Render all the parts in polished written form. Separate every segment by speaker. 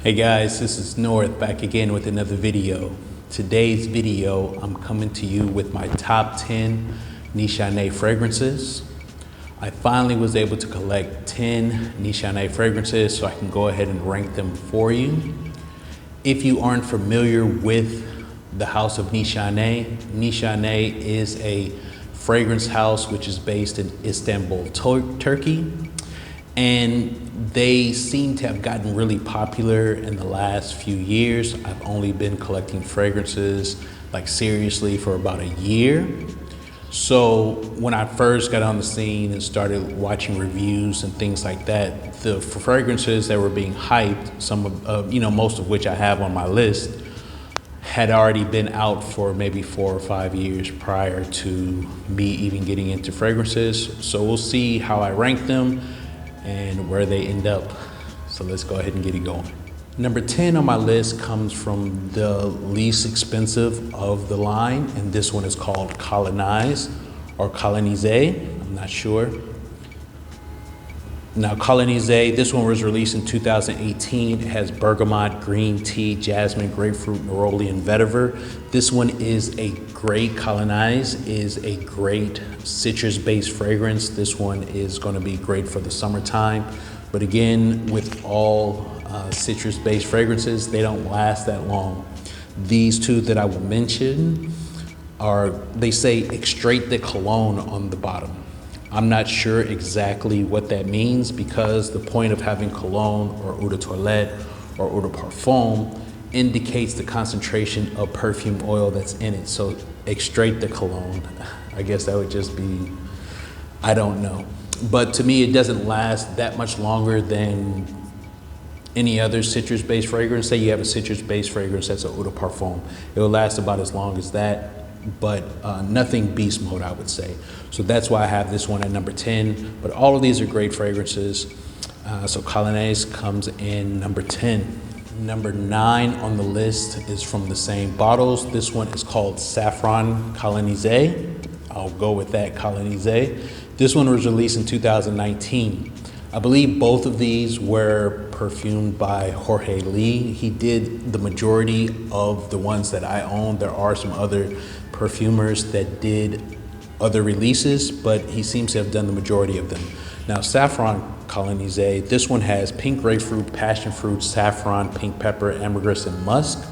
Speaker 1: Hey guys, this is North back again with another video. Today's video, I'm coming to you with my top 10 Nishane fragrances. I finally was able to collect 10 Nishane fragrances so I can go ahead and rank them for you. If you aren't familiar with the house of Nishane, Nishane is a fragrance house which is based in Istanbul, Turkey. And they seem to have gotten really popular in the last few years. I've only been collecting fragrances like seriously for about a year. So when I first got on the scene and started watching reviews and things like that, the fragrances that were being hyped, most of which I have on my list, had already been out for maybe 4 or 5 years prior to me even getting into fragrances. So we'll see how I rank them and where they end up. So let's go ahead and get it going. Number 10 on my list comes from the least expensive of the line, and this one is called Colognise or Colognise, I'm not sure. Now Colognise, this one was released in 2018. It has bergamot, green tea, jasmine, grapefruit, neroli, and vetiver. This one is a great, Colognise is a great citrus-based fragrance. This one is gonna be great for the summertime. But again, with all citrus-based fragrances, they don't last that long. These two that I will mention are, they say extrait de cologne on the bottom. I'm not sure exactly what that means because the point of having cologne or eau de toilette or eau de parfum indicates the concentration of perfume oil that's in it. So extrait de cologne, I guess that would just be, I don't know. But to me, it doesn't last that much longer than any other citrus-based fragrance. Say you have a citrus-based fragrance that's an eau de parfum. It will last about as long as that, but nothing beast mode, I would say. So that's why I have this one at number 10, but all of these are great fragrances. So Colognise comes in number 10. Number 9 on the list is from the same bottles. This one is called Safran Colognise. I'll go with that, Colognise. This one was released in 2019. I believe both of these were perfumed by Jorge Lee. He did the majority of the ones that I own. There are some other perfumers that did other releases, but he seems to have done the majority of them. Now, Safran Colognise, this one has pink grapefruit, passionfruit, saffron, pink pepper, ambergris, and musk.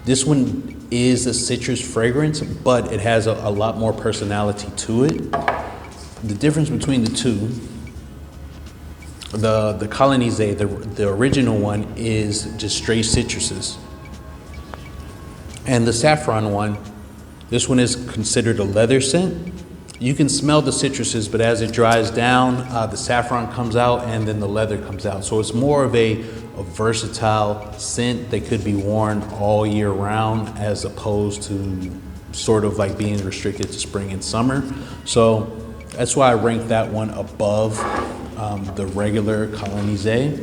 Speaker 1: This one is a citrus fragrance, but it has a lot more personality to it. The difference between the two, the Colognise, the original one is just straight citruses. And the saffron one, this one is considered a leather scent. You can smell the citruses, but as it dries down, the saffron comes out and then the leather comes out. So it's more of a versatile scent that could be worn all year round as opposed to sort of like being restricted to spring and summer. So that's why I rank that one above the regular Colognise.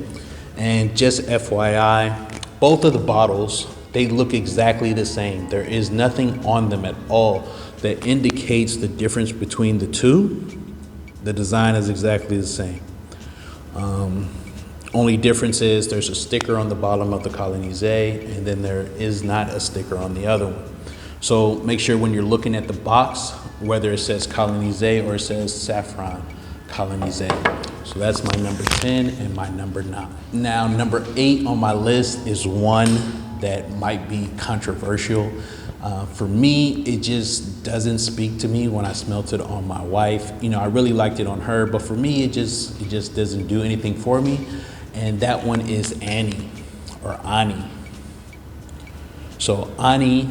Speaker 1: And just FYI, both of the bottles, they look exactly the same. There is nothing on them at all that indicates the difference between the two. The design is exactly the same. Only difference is there's a sticker on the bottom of the Colognise, and then there is not a sticker on the other one. So make sure when you're looking at the box, whether it says Colognise or it says Safran Colognise. So that's my number 10 and my number 9. Now, number 8 on my list is one that might be controversial. For me, it just doesn't speak to me when I smelt it on my wife. You know, I really liked it on her, but for me, it just doesn't do anything for me. And that one is Annie or Ani. So Ani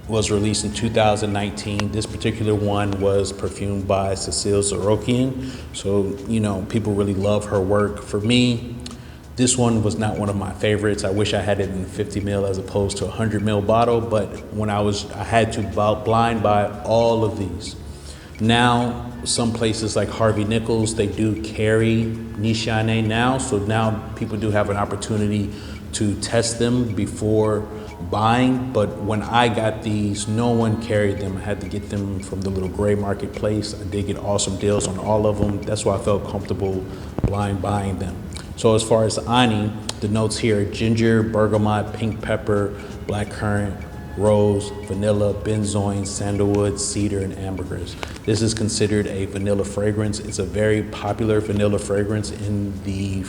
Speaker 1: was released in 2019. This particular one was perfumed by Cécile Zarokian. So, you know, people really love her work. For me, this one was not one of my favorites. I wish I had it in 50 ml as opposed to a 100 ml bottle, but when I had to blind buy all of these. Now, some places like Harvey Nichols, they do carry Nishane now. So now people do have an opportunity to test them before buying. But when I got these, no one carried them. I had to get them from the little gray marketplace. I did get awesome deals on all of them. That's why I felt comfortable blind buying them. So as far as Ani, The notes here are ginger, bergamot, pink pepper, black currant, rose, vanilla, benzoin, sandalwood, cedar, and ambergris. This is considered a vanilla fragrance. It's a very popular vanilla fragrance in the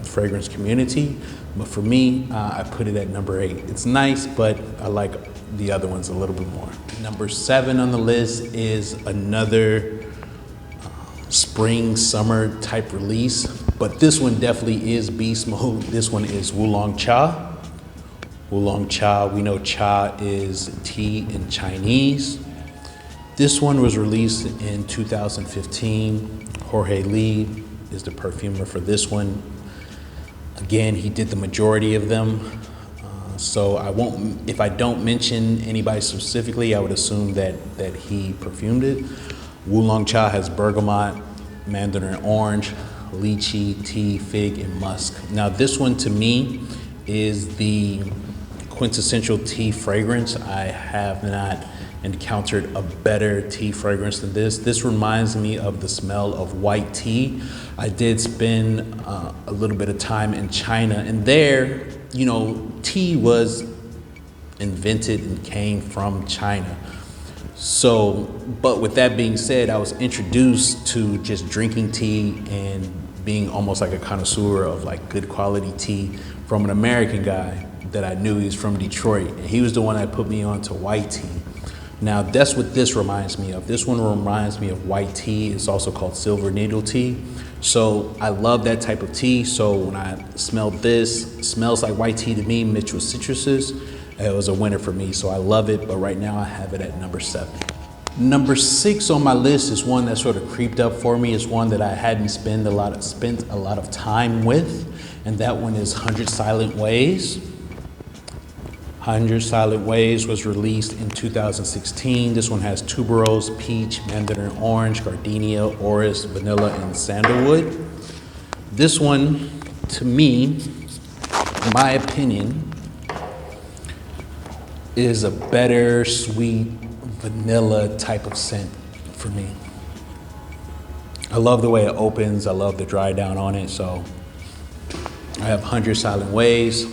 Speaker 1: fragrance community. But for me, I put it at number 8. It's nice, but I like the other ones a little bit more. Number 7 on the list is another spring, summer type release, but this one definitely is beast mode. This one is Wulong Cha. Wulong Cha, we know cha is tea in Chinese. This one was released in 2015. Jorge Lee is the perfumer for this one. Again, he did the majority of them. So I won't, if I don't mention anybody specifically, I would assume that he perfumed it. Wulong Cha has bergamot, mandarin orange, lychee, tea, fig, and musk. Now this one to me is the quintessential tea fragrance. I have not encountered a better tea fragrance than this. This reminds me of the smell of white tea. I did spend a little bit of time in China, and there, you know, tea was invented and came from China. So, but with that being said, I was introduced to just drinking tea and being almost like a connoisseur of like good quality tea from an American guy that I knew. He's from Detroit, and he was the one that put me on to white tea. Now that's what this reminds me of. This one reminds me of white tea. It's also called silver needle tea. So I love that type of tea. So when I smelled this, it smells like white tea to me, mixed with citruses. It was a winner for me, so I love it, but right now I have it at number 7. Number 6 on my list is one that sort of creeped up for me. It's one that I hadn't spent a lot of time with, and that one is 100 Silent Ways. 100 Silent Ways was released in 2016. This one has tuberose, peach, mandarin orange, gardenia, orris, vanilla, and sandalwood. This one, to me, in my opinion, is a better sweet vanilla type of scent for me. I love the way it opens. I love the dry down on it. So I have 100 Silent Ways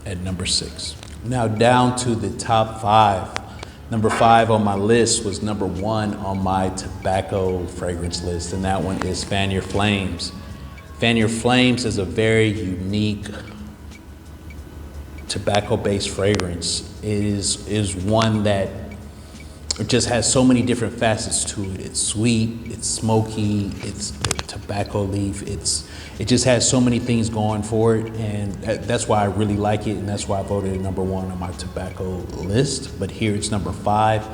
Speaker 1: at number 6. Now down to the top 5. Number 5 on my list was number 1 on my tobacco fragrance list, and that one is Fan Your Flames. Fan Your Flames is a very unique tobacco-based fragrance. It is one that just has so many different facets to it. It's sweet, it's smoky, it's tobacco leaf. It just has so many things going for it, and that's why I really like it, and that's why I voted it number 1 on my tobacco list. But here it's number 5.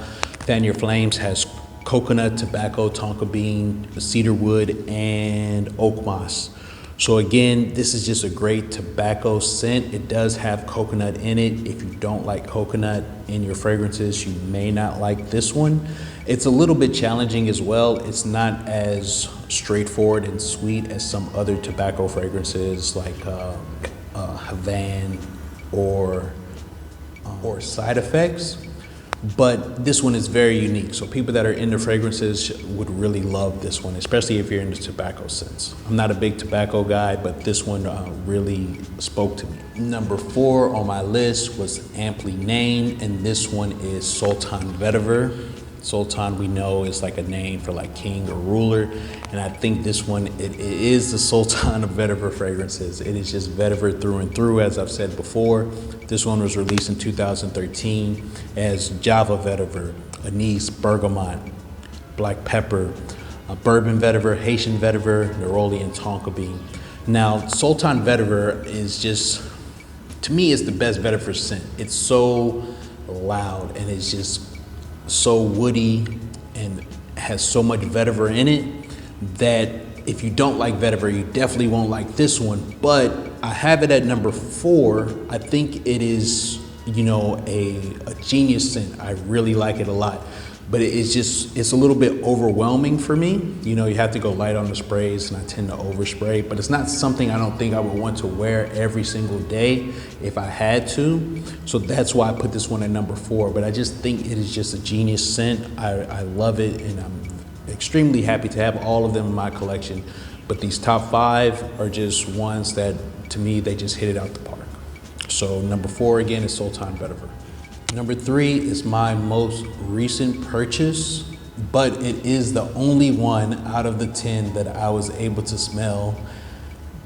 Speaker 1: Fan Your Flames has coconut, tobacco, tonka bean, cedar wood, and oakmoss. So again, this is just a great tobacco scent. It does have coconut in it. If you don't like coconut in your fragrances, you may not like this one. It's a little bit challenging as well. It's not as straightforward and sweet as some other tobacco fragrances like Havan or Side Effects. But this one is very unique. So people that are into fragrances would really love this one, especially if you're into tobacco scents. I'm not a big tobacco guy, but this one really spoke to me. Number 4 on my list was amply named, and this one is Sultan Vetiver. Sultan, we know, is like a name for like king or ruler, and I think this one, it is the Sultan of Vetiver fragrances. It is just Vetiver through and through, as I've said before. This one was released in 2013 as Java Vetiver, anise, bergamot, black pepper, bourbon vetiver, Haitian vetiver, Neroli, and Tonka bean. Now, Sultan Vetiver is just, to me, it's the best vetiver scent. It's so loud, and it's just so woody and has so much vetiver in it that if you don't like vetiver, you definitely won't like this one. But I have it at number 4. I think it is, you know, a genius scent. I really like it a lot, but it's a little bit overwhelming for me. You know, you have to go light on the sprays, and I tend to overspray, but it's not something I don't think I would want to wear every single day if I had to. So that's why I put this one at number 4, but I just think it is just a genius scent. I love it, and I'm extremely happy to have all of them in my collection. But these top 5 are just ones that, To me, they just hit it out the park. So number 4 again is Sultan Vetiver. Number 3 is my most recent purchase, but it is the only one out of the 10 that I was able to smell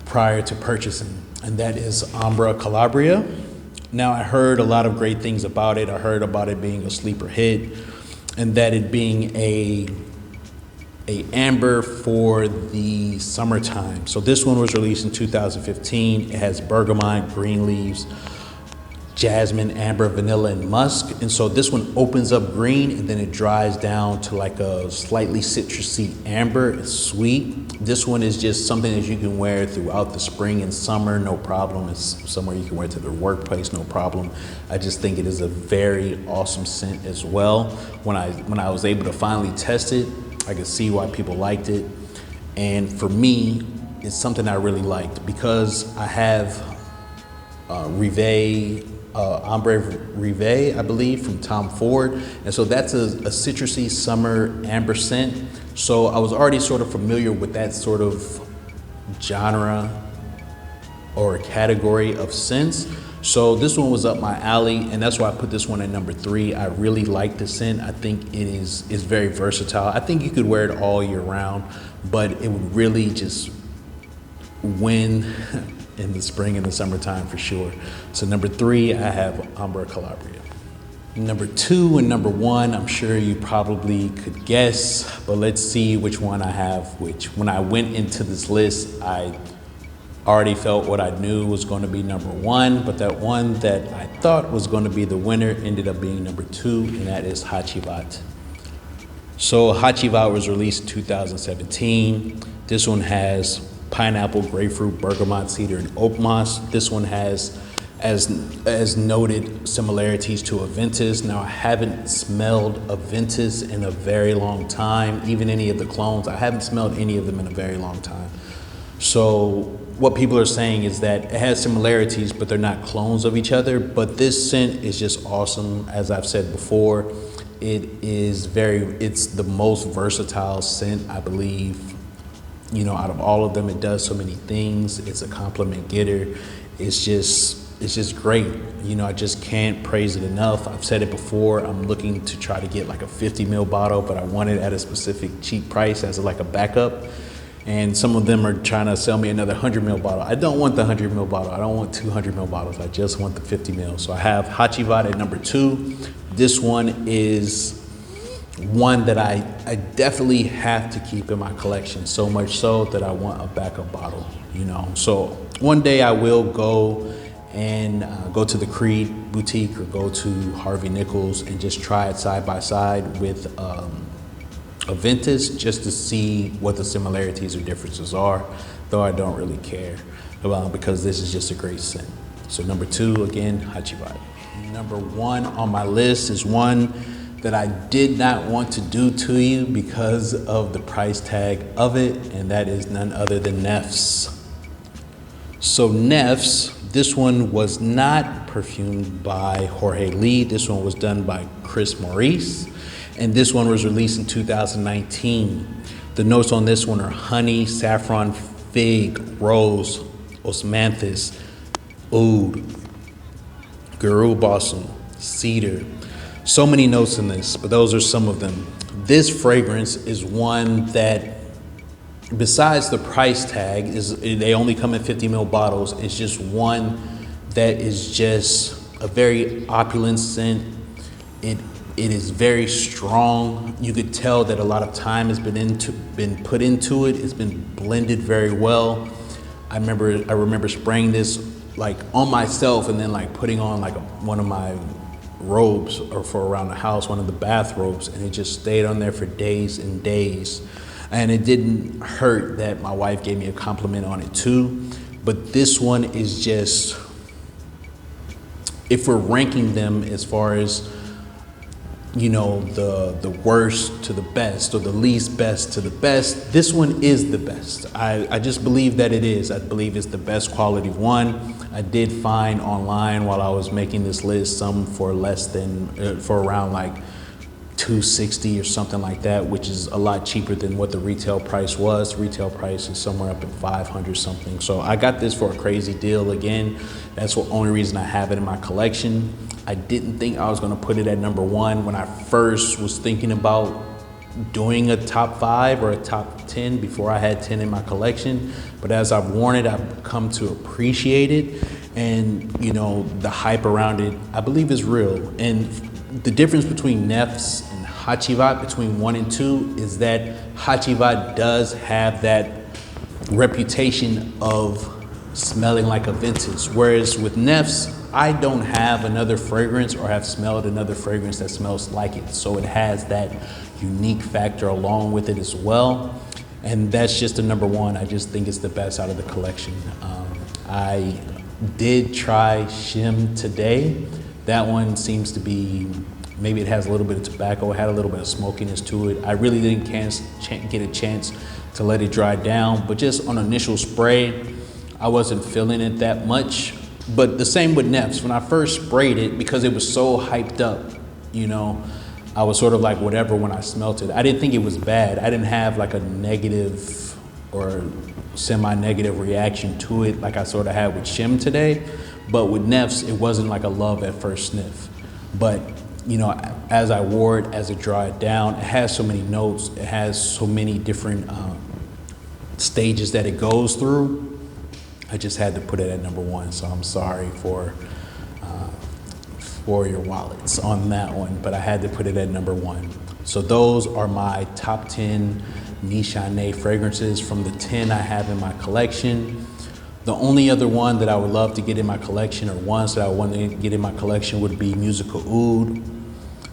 Speaker 1: prior to purchasing, and that is Ambra Calabria. Now, I heard a lot of great things about it. I heard about it being a sleeper hit, and that it being a amber for the summertime. So this one was released in 2015. It has bergamot, green leaves, jasmine, amber, vanilla, and musk. And so this one opens up green and then it dries down to like a slightly citrusy amber. It's sweet. This one is just something that you can wear throughout the spring and summer, no problem. It's somewhere you can wear to the workplace, no problem. I just think it is a very awesome scent as well. When I was able to finally test it, I could see why people liked it. And for me, it's something I really liked because I have Ambra Rive, I believe, from Tom Ford. And so that's a citrusy summer amber scent. So I was already sort of familiar with that sort of genre or category of scents. So this one was up my alley, and that's why I put this one at number 3. I really like the scent. I think it is very versatile. I think you could wear it all year round, but it would really just win in the spring and the summertime for sure. So number 3, I have Ambra Calabria. Number 2 and number 1, I'm sure you probably could guess, but let's see which one I have which. When I went into this list, I already felt what I knew was going to be number 1, but that one that I thought was going to be the winner ended up being number 2, and that is Hachivat. So Hachivat was released in 2017. This one has pineapple, grapefruit, bergamot, cedar, and oakmoss. This one has, as noted, similarities to Aventus. Now, I haven't smelled Aventus in a very long time. Even any of the clones, I haven't smelled any of them in a very long time. So what people are saying is that it has similarities, but they're not clones of each other. But this scent is just awesome. As I've said before, it's the most versatile scent, I believe. You know, out of all of them, it does so many things. It's a compliment getter. It's just great. You know, I just can't praise it enough. I've said it before. I'm looking to try to get like a 50 ml bottle, but I want it at a specific cheap price as like a backup. And some of them are trying to sell me another 100 ml bottle. I don't want the 100 ml bottle. I don't want 200 ml bottles. I just want the 50 ml. So I have Hachivat at number 2. This one is one that I definitely have to keep in my collection, so much so that I want a backup bottle, you know. So one day I will go and go to the Creed boutique or go to Harvey Nichols and just try it side by side with Aventus just to see what the similarities or differences are, though I don't really care because this is just a great scent. So number 2, again, Hachivat. Number 1 on my list is one that I did not want to do to you because of the price tag of it, and that is none other than Neff's. So Neff's, this one was not perfumed by Jorge Lee. This one was done by Chris Maurice, and this one was released in 2019. The notes on this one are honey, saffron, fig, rose, osmanthus, oud, guru balsam, cedar. So many notes in this, but those are some of them. This fragrance is one that, besides the price tag, they only come in 50 ml bottles. It's just one that is just a very opulent scent. It is very strong. You could tell that a lot of time has been put into it. It's been blended very well. I remember spraying this like on myself and then like putting on like one of my robes or for around the house, one of the bathrobes, and it just stayed on there for days and days. And it didn't hurt that my wife gave me a compliment on it too. But this one is just, if we're ranking them as far as, you know, the worst to the best or the least best to the best, this one is the best. I just believe that it is. I believe it's the best quality one. I did find online while I was making this list some for less than, for around like $260 or something like that, which is a lot cheaper than what the retail price was. Retail price is somewhere up at 500 something. So I got this for a crazy deal. Again, that's the only reason I have it in my collection. I didn't think I was gonna put it at number one when I first was thinking about doing a top 5 or a top 10 before I had 10 in my collection. But as I've worn it, I've come to appreciate it. And you know, the hype around it, I believe is real. And the difference between Nefs and Hachivat, between 1 and 2, is that Hachivat does have that reputation of smelling like a vintage. Whereas with Nefs, I don't have another fragrance or have smelled another fragrance that smells like it. So it has that unique factor along with it as well. And that's just the number one. I just think it's the best out of the collection. I did try Shim today. That one seems to be, maybe it has a little bit of tobacco, it had a little bit of smokiness to it. I really didn't get a chance to let it dry down, but just on initial spray, I wasn't feeling it that much. But the same with Nefs. When I first sprayed it, because it was so hyped up, you know, I was sort of like whatever when I smelt it. I didn't think it was bad. I didn't have like a negative or semi-negative reaction to it like I sort of had with Shim today. But with Nefs, it wasn't like a love at first sniff. But you know, as I wore it, as it dried down, it has so many notes, it has so many different stages that it goes through. I just had to put it at number one, so I'm sorry for your wallets on that one, but I had to put it at number one. So those are my top 10 Nishane fragrances from the 10 I have in my collection. The only other one that I would love to get in my collection, or ones that I want to get in my collection, would be Musical Oud.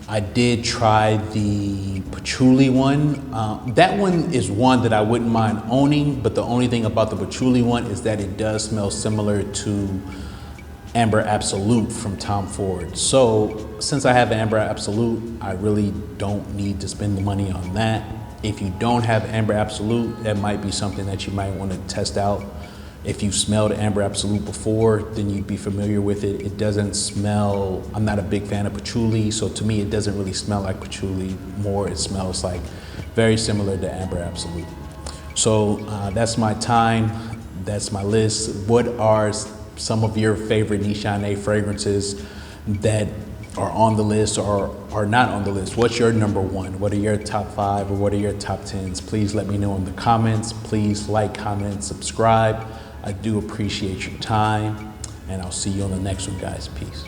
Speaker 1: I did try the patchouli one. That one is one that I wouldn't mind owning, but the only thing about the patchouli one is that it does smell similar to Amber Absolute from Tom Ford. So since I have Amber Absolute, I really don't need to spend the money on that. If you don't have Amber Absolute, that might be something that you might want to test out. If you've smelled Amber Absolute before, then you'd be familiar with it. It doesn't smell, I'm not a big fan of patchouli, so to me it doesn't really smell like patchouli. More it smells like very similar to Amber Absolute. So that's my time, that's my list. What are some of your favorite Nishane fragrances that are on the list or are not on the list? What's your number one? What are your top 5 or what are your top 10s? Please let me know in the comments. Please like, comment, and subscribe. I do appreciate your time, and I'll see you on the next one, guys. Peace.